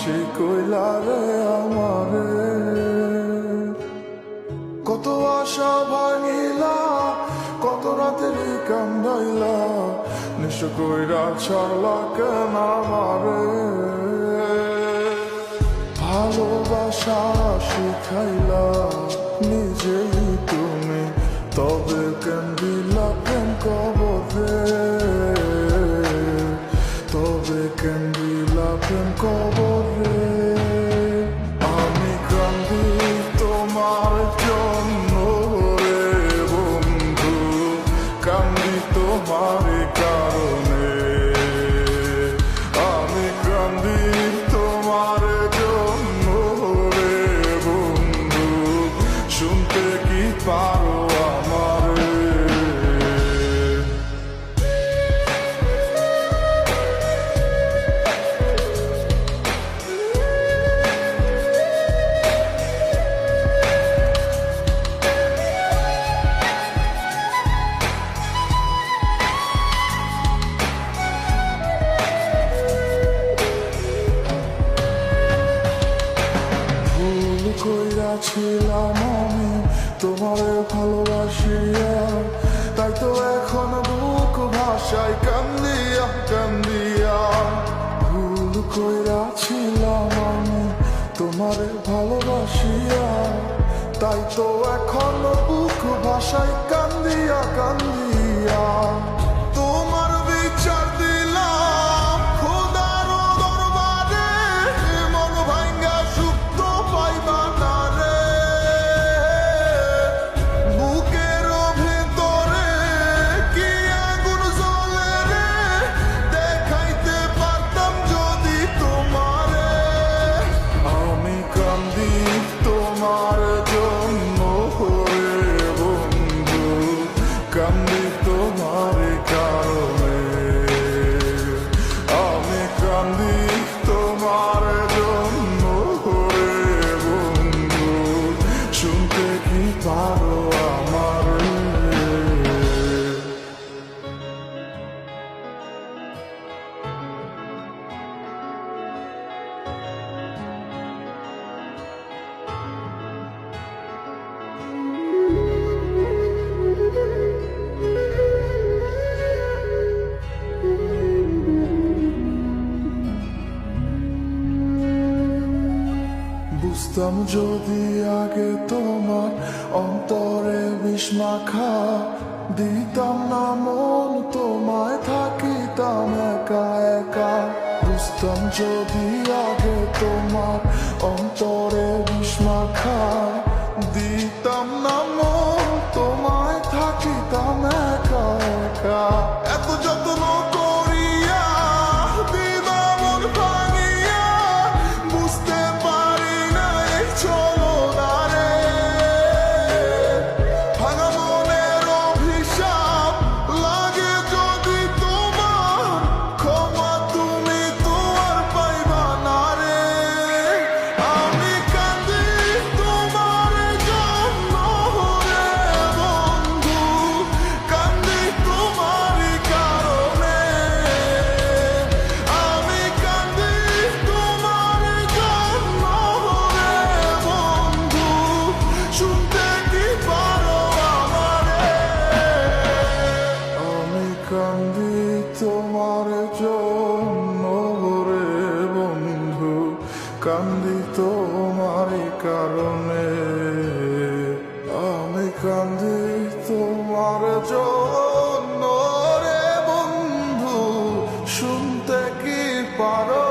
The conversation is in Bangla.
বাসি কইলা রে আমারে, কত আশা ভাঙিলা, কত রাতের কান্দাইলা, নিঃস কইরা ছাড়লা কেন আমারে। ভালোবাসা শিখাইলা নিজেই তুমি, তবে কেন দিলা প্রেম কবরে, তবে কেন দিলা প্রেম কবরে। আমি কান্দি তোমার জন্য রে বন্ধু, কান্দি তোমার কারণে। আমি কান্দি তোমার জন্য রে বন্ধু, শুনতে কি পারো আমারে। কইরাছিলাম আমি তোমারে ভালোবাসিয়া, তাই তো এখন বুক ভাষায় কান্দিয়া কান্দিয়া। ভুল কইরাছিলাম আমি তোমারে ভালোবাসিয়া, তাই তো এখন বুক ভাষায় কান্দিয়া কান্দিয়া। তোমার বিচার দিলাম খোদার দরবারে, মন ভাঙ্গা সুখ তো পাইবা না রে। বুকের ভেতরে কি আগুন জ্বলে রে, দেখাইতে পারতাম যদি তোমারে। আমি কান্দি তোমার জন্য রে বন্ধু, কান্দি তোমার কারণে। আমি কান্দি তোমার জন্য রে বন্ধু, শুনতে কি পারো আমারে। বুঝতাম যদি আগে তোমার অন্তরে বিষ মাখা, দিতাম না মন তোমায়, থাকিতাম একা একা। বুঝতাম যদি আগে তোমার অন্তরে বিষ মাখা, দিতাম না মন তোমায়, থাকিতাম একা একা। এত যত্ন করিয়া দিবা মন ভাঙিয়া, বুঝতে পারি না এই চলো না রে। ভাঙা মনের অভিশাপ লাগে যদি তোমার, ক্ষমা তুমি তো আর পাইবা না রে। আমি কান্দি তোমার জন্য রে বন্ধু, কান্দি তোমার কারণে। আমি কান্দি তোমার জন্য রে বন্ধু, শুনতে কি পারো আমারে। আমি কান্দি তোমার জন্য রে বন্ধু, কান্দি তোমার কারণে। আমি কান্দি তোমার জন্য রে বন্ধু, শুনতে কি পারো